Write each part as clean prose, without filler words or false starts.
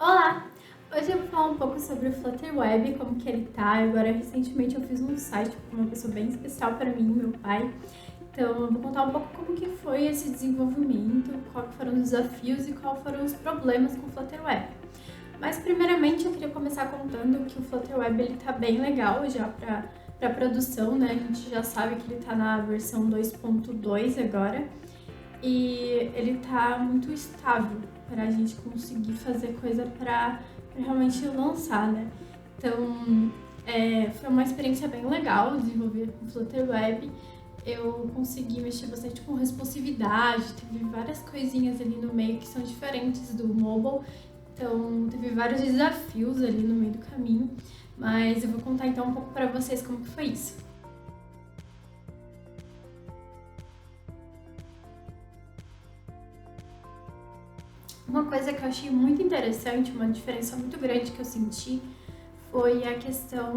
Olá! Hoje eu vou falar um pouco sobre o Flutter Web, como que ele tá. Agora, recentemente eu fiz um site com uma pessoa bem especial para mim, meu pai. Então eu vou contar um pouco como que foi esse desenvolvimento, quais foram os desafios e quais foram os problemas com o Flutter Web. Mas primeiramente eu queria começar contando que o Flutter Web ele tá bem legal já para produção, né? A gente já sabe que ele tá na versão 2.2 agora. E ele tá muito estável para a gente conseguir fazer coisa para realmente lançar, né? Então, foi uma experiência bem legal desenvolver com Flutter Web. Eu consegui mexer bastante com responsividade, teve várias coisinhas ali no meio que são diferentes do mobile, então teve vários desafios ali no meio do caminho, mas eu vou contar então um pouco para vocês como que foi isso. Uma coisa que eu achei muito interessante, uma diferença muito grande que eu senti, foi a questão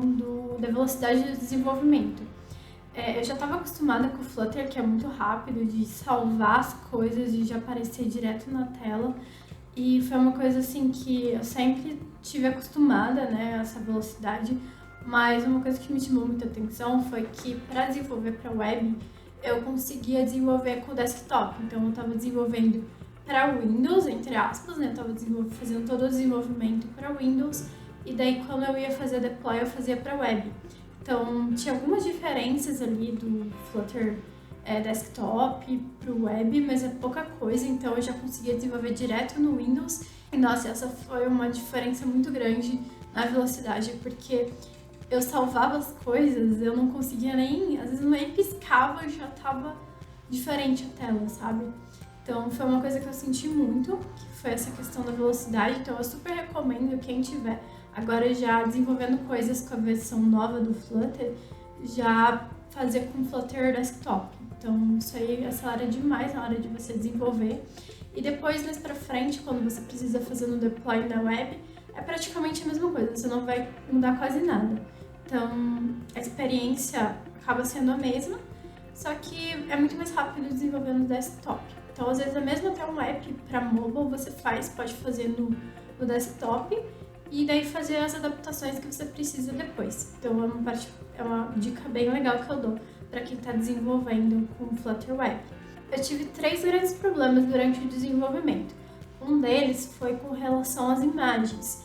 da velocidade de desenvolvimento. Eu já estava acostumada com o Flutter, que é muito rápido, de salvar as coisas e já aparecer direto na tela. E foi uma coisa assim que eu sempre tive acostumada, né, a essa velocidade. Mas uma coisa que me chamou muita atenção foi que para desenvolver para web, eu conseguia desenvolver com o desktop. Então eu estava desenvolvendo para Windows, entre aspas, né? Eu estava fazendo todo o desenvolvimento para Windows e daí quando eu ia fazer deploy eu fazia para web. Então tinha algumas diferenças ali do Flutter desktop para o web, mas é pouca coisa, então eu já conseguia desenvolver direto no Windows. E nossa, essa foi uma diferença muito grande na velocidade, porque eu salvava as coisas, eu não conseguia nem, às vezes nem piscava e já tava diferente a tela, sabe? Então foi uma coisa que eu senti muito, que foi essa questão da velocidade, então eu super recomendo quem tiver agora já desenvolvendo coisas com a versão nova do Flutter, já fazer com Flutter Desktop. Então isso aí acelera demais na hora de você desenvolver. E depois, mais pra frente, quando você precisa fazer no deploy na web, é praticamente a mesma coisa, você não vai mudar quase nada. Então a experiência acaba sendo a mesma, só que é muito mais rápido desenvolver no desktop. Então, às vezes, mesmo até um app para mobile você pode fazer no desktop e daí fazer as adaptações que você precisa depois. Então, é uma dica bem legal que eu dou para quem está desenvolvendo com Flutter Web. Eu tive 3 grandes problemas durante o desenvolvimento. Um deles foi com relação às imagens.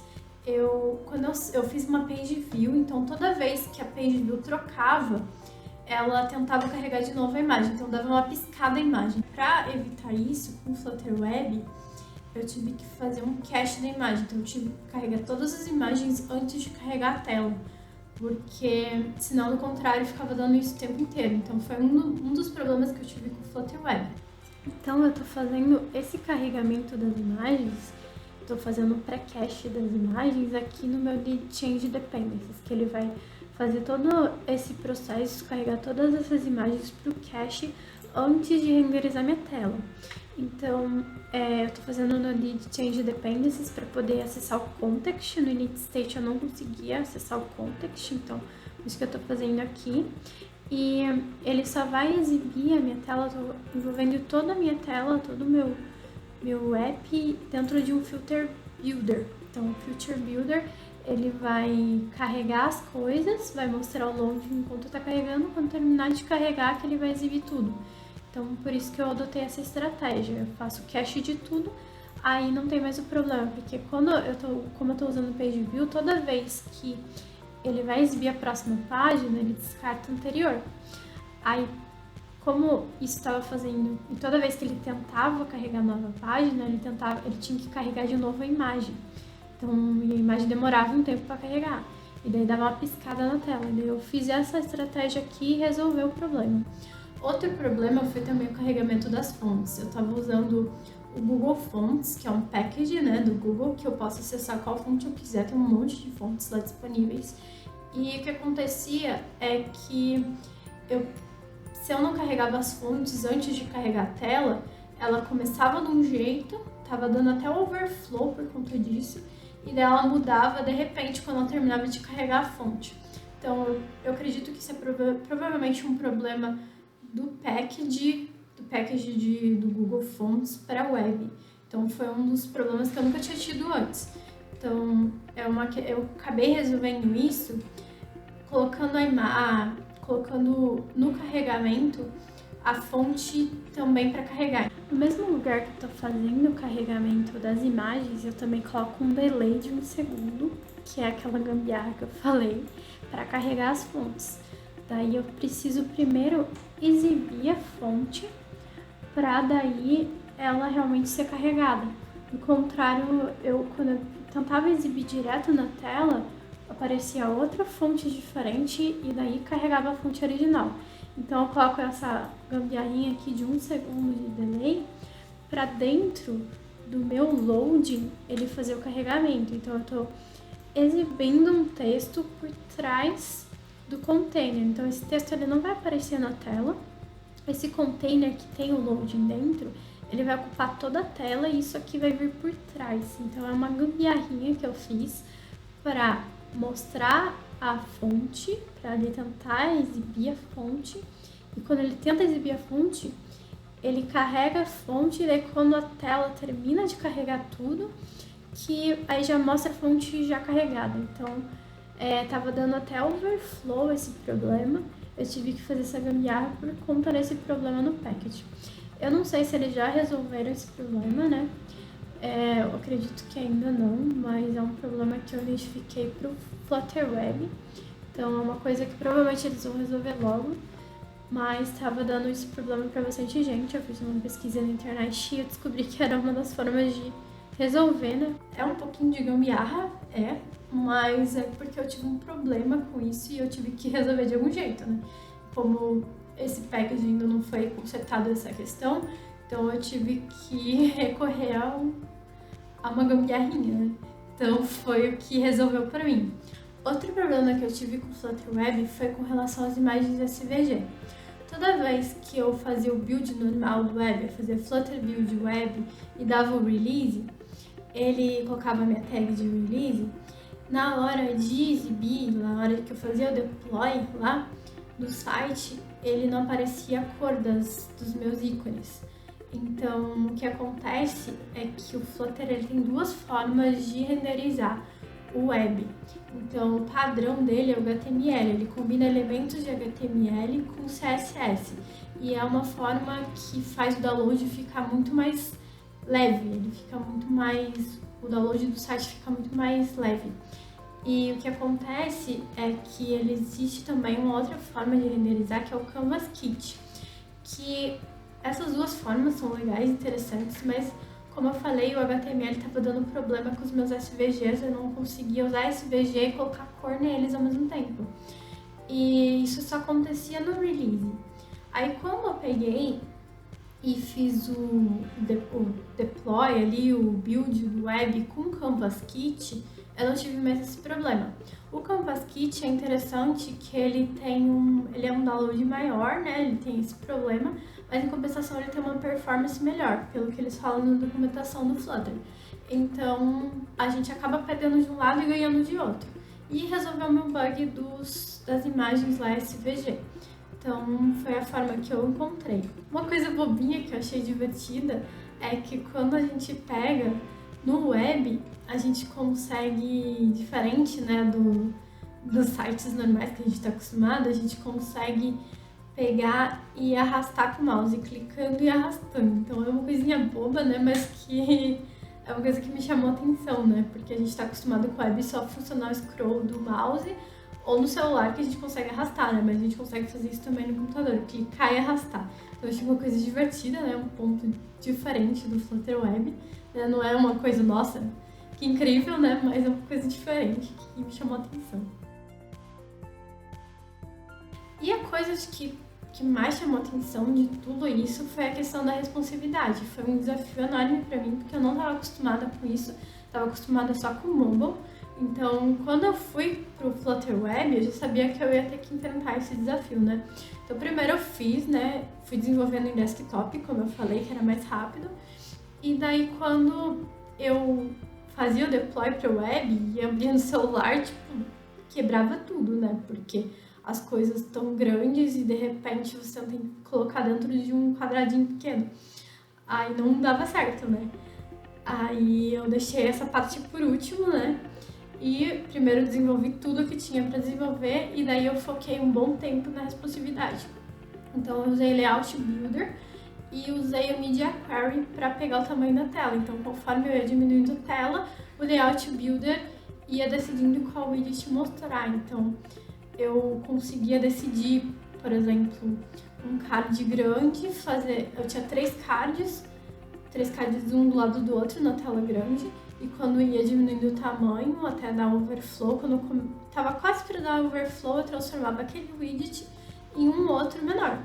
Quando eu fiz uma page view, então toda vez que a page view trocava, ela tentava carregar de novo a imagem, então dava uma piscada a imagem. Para evitar isso, com o Flutter Web, eu tive que fazer um cache da imagem, então eu tive que carregar todas as imagens antes de carregar a tela, porque senão, do contrário, ficava dando isso o tempo inteiro. Então foi um dos problemas que eu tive com o Flutter Web. Então eu tô fazendo esse carregamento das imagens, tô fazendo o pré-cache das imagens aqui no meu lead change dependencies, que ele vai fazer todo esse processo, carregar todas essas imagens para o cache antes de renderizar minha tela. Então, eu estou fazendo no lead change dependencies para poder acessar o context. No init state eu não conseguia acessar o context, então isso que eu estou fazendo aqui. E ele só vai exibir a minha tela, estou envolvendo toda a minha tela, todo o meu app dentro de um filter builder. Então, o filter builder ele vai carregar as coisas, vai mostrar o load enquanto está carregando, quando terminar de carregar que ele vai exibir tudo. Então, por isso que eu adotei essa estratégia, eu faço cache de tudo, aí não tem mais o problema, porque como eu tô usando o page view, toda vez que ele vai exibir a próxima página, ele descarta a anterior. Aí, como isso estava fazendo, e toda vez que ele tentava carregar a nova página, ele tinha que carregar de novo a imagem. Então, a imagem demorava um tempo para carregar. E daí dava uma piscada na tela. E daí eu fiz essa estratégia aqui e resolveu o problema. Outro problema foi também o carregamento das fontes. Eu estava usando o Google Fonts, que é um package, né, do Google, que eu posso acessar qual fonte eu quiser. Tem um monte de fontes lá disponíveis. E o que acontecia é que se eu não carregava as fontes antes de carregar a tela, ela começava de um jeito, estava dando até overflow por conta disso, e daí ela mudava de repente quando ela terminava de carregar a fonte. Então eu acredito que isso é provavelmente um problema do package do Google Fonts para a web. Então foi um dos problemas que eu nunca tinha tido antes. Então, eu acabei resolvendo isso colocando no carregamento a fonte também para carregar. No mesmo lugar que eu tô fazendo o carregamento das imagens, eu também coloco um delay de 1 segundo, que é aquela gambiarra que eu falei, para carregar as fontes. Daí eu preciso primeiro exibir a fonte para daí ela realmente ser carregada. Do contrário, quando eu tentava exibir direto na tela, aparecia outra fonte diferente e daí carregava a fonte original. Então eu coloco essa gambiarrinha aqui de 1 segundo de delay para dentro do meu loading ele fazer o carregamento. Então eu estou exibindo um texto por trás do container. Então esse texto ele não vai aparecer na tela. Esse container que tem o loading dentro, ele vai ocupar toda a tela e isso aqui vai vir por trás. Então é uma gambiarrinha que eu fiz para mostrar a fonte, para ele tentar exibir a fonte. E quando ele tenta exibir a fonte, ele carrega a fonte e daí quando a tela termina de carregar tudo, que aí já mostra a fonte já carregada. Então, tava dando até overflow esse problema. Eu tive que fazer essa gambiarra por conta desse problema no package. Eu não sei se eles já resolveram esse problema, né? Eu acredito que ainda não, mas é um problema que eu identifiquei pro Flutter Web. Então, é uma coisa que provavelmente eles vão resolver logo. Mas estava dando esse problema para bastante gente. Eu fiz uma pesquisa na internet e eu descobri que era uma das formas de resolver, né? É um pouquinho de gambiarra, mas é porque eu tive um problema com isso e eu tive que resolver de algum jeito, né? Como esse package ainda não foi consertado essa questão, então eu tive que recorrer a uma gambiarrinha, né? Então foi o que resolveu para mim. Outro problema que eu tive com o Flutter Web foi com relação às imagens SVG. Toda vez que eu fazia o build normal do web, eu fazia Flutter Build Web e dava o release, ele colocava a minha tag de release, na hora de exibir, na hora que eu fazia o deploy lá no site, ele não aparecia a cor dos meus ícones. Então, o que acontece é que o Flutter ele tem duas formas de renderizar o web. Então, o padrão dele é o HTML, ele combina elementos de HTML com CSS. E é uma forma que faz o download ficar muito mais leve, o download do site fica muito mais leve. E o que acontece é que ele existe também uma outra forma de renderizar, que é o Canvas Kit, que essas duas formas são legais e interessantes, mas como eu falei, o HTML estava dando problema com os meus SVGs, eu não conseguia usar SVG e colocar cor neles ao mesmo tempo. E isso só acontecia no release. Aí quando eu peguei e fiz o deploy ali, o build do web com o Canvas Kit, eu não tive mais esse problema. O Canvas Kit é interessante que ele é um download maior, né? Ele tem esse problema, mas em compensação ele tem uma performance melhor, pelo que eles falam na documentação do Flutter. Então a gente acaba perdendo de um lado e ganhando de outro. E resolveu o meu bug das imagens lá SVG. Então foi a forma que eu encontrei. Uma coisa bobinha que eu achei divertida é que quando a gente pega no web, a gente consegue, diferente, né, dos sites normais que a gente está acostumado, a gente consegue pegar e arrastar com o mouse, clicando e arrastando. Então é uma coisinha boba, né, mas que é uma coisa que me chamou a atenção, né, porque a gente está acostumado com o web só funcionar o scroll do mouse ou no celular que a gente consegue arrastar, né, mas a gente consegue fazer isso também no computador, clicar e arrastar. Então eu achei uma coisa divertida, né, um ponto diferente do Flutter Web, né, não é uma coisa, nossa, que incrível, né, mas é uma coisa diferente que me chamou a atenção. E a coisa que mais chamou a atenção de tudo isso foi a questão da responsividade. Foi um desafio enorme para mim, porque eu não estava acostumada com isso, estava acostumada só com mobile. Então, quando eu fui pro Flutter Web, eu já sabia que eu ia ter que enfrentar esse desafio, né? Então, primeiro eu fiz, né? Fui desenvolvendo em desktop, como eu falei, que era mais rápido. E daí, quando eu fazia o deploy pro web e abria no celular, tipo, quebrava tudo, né? Porque as coisas tão grandes e de repente você tem que colocar dentro de um quadradinho pequeno. Aí não dava certo, né? Aí eu deixei essa parte por último, né? E primeiro desenvolvi tudo que tinha para desenvolver e daí eu foquei um bom tempo na responsividade. Então eu usei Layout Builder e usei o Media Query para pegar o tamanho da tela. Então conforme eu ia diminuindo a tela, o Layout Builder ia decidindo qual widget mostrar. Então eu conseguia decidir, por exemplo, um card grande, eu tinha três cards um do lado do outro na tela grande, e quando ia diminuindo o tamanho até dar overflow, quando tava quase para dar overflow, eu transformava aquele widget em um outro menor.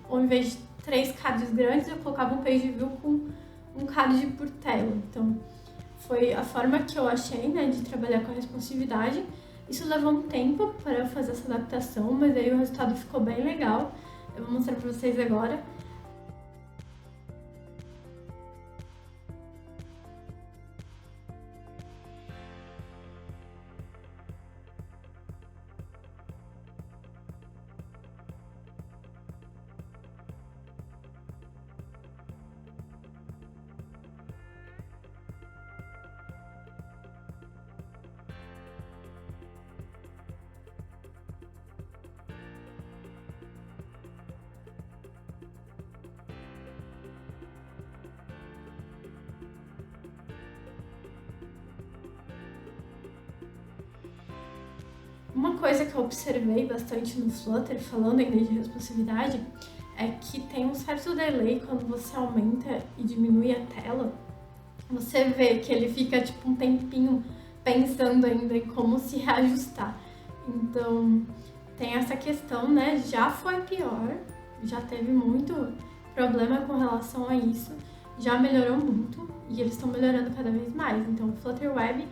Ao invés de três cards grandes, eu colocava um page view com um card por tela. Então, foi a forma que eu achei, né, de trabalhar com a responsividade. Isso levou um tempo para eu fazer essa adaptação, mas aí o resultado ficou bem legal. Eu vou mostrar para vocês agora. Uma coisa que eu observei bastante no Flutter, falando ainda de responsividade, é que tem um certo delay quando você aumenta e diminui a tela. Você vê que ele fica tipo um tempinho pensando ainda em como se reajustar. Então tem essa questão, né? Já foi pior, já teve muito problema com relação a isso, já melhorou muito e eles estão melhorando cada vez mais. Então o Flutter Web,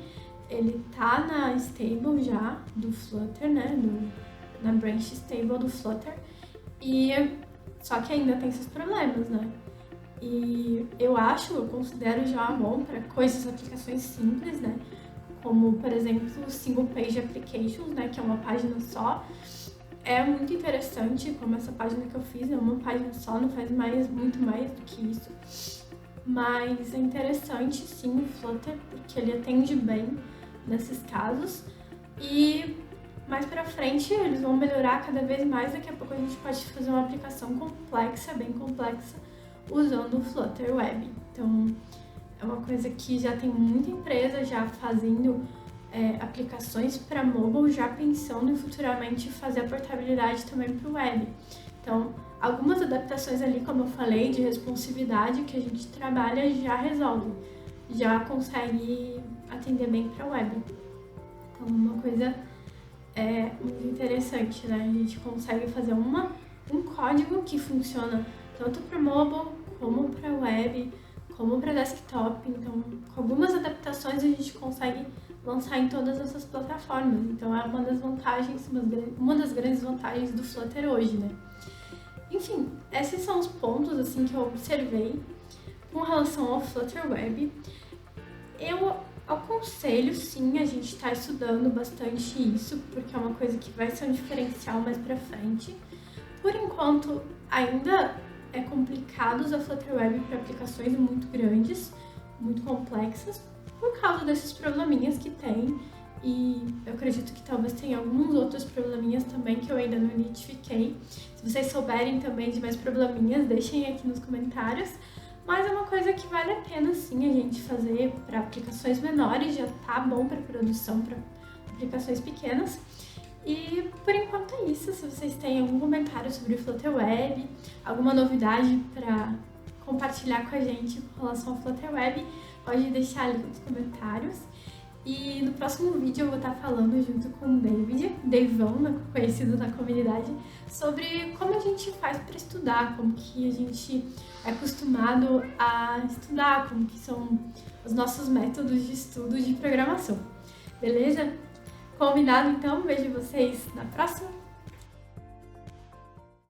ele tá na stable já do Flutter, né? Na branch stable do Flutter, e só que ainda tem seus problemas, né? E eu considero já bom para coisas, aplicações simples, né? Como, por exemplo, o Single Page Applications, né? Que é uma página só. É muito interessante, como essa página que eu fiz, é uma página só, não faz muito mais do que isso. Mas é interessante, sim, o Flutter, porque ele atende bem nesses casos. E mais pra frente eles vão melhorar cada vez mais. Daqui a pouco a gente pode fazer uma aplicação complexa, bem complexa, usando o Flutter Web. Então é uma coisa que já tem muita empresa já fazendo aplicações para mobile, já pensando em futuramente fazer a portabilidade também para o web. Então, algumas adaptações ali, como eu falei, de responsividade que a gente trabalha já resolve, já consegue atender bem para a web. Então, uma coisa muito interessante, né? A gente consegue fazer um código que funciona tanto para mobile, como para web, como para desktop. Então, com algumas adaptações a gente consegue lançar em todas essas plataformas. Então, é uma das grandes vantagens do Flutter hoje, né? Enfim, esses são os pontos assim que eu observei com relação ao Flutter Web. Eu aconselho, sim, a gente estar estudando bastante isso, porque é uma coisa que vai ser um diferencial mais pra frente. Por enquanto, ainda é complicado usar Flutter Web para aplicações muito grandes, muito complexas, por causa desses probleminhas que tem, e eu acredito que talvez tenha alguns outros probleminhas também que eu ainda não identifiquei. Se vocês souberem também de mais probleminhas, deixem aqui nos comentários. Mas é uma coisa que vale a pena sim a gente fazer para aplicações menores, já tá bom para produção, para aplicações pequenas. E por enquanto é isso. Se vocês têm algum comentário sobre o Flutter Web, alguma novidade para compartilhar com a gente com relação ao Flutter Web, pode deixar ali nos comentários. E no próximo vídeo eu vou estar falando junto com o Davão, conhecido na comunidade, sobre como a gente faz para estudar, como que a gente é acostumado a estudar, como que são os nossos métodos de estudo de programação. Beleza? Combinado então? Vejo vocês na próxima!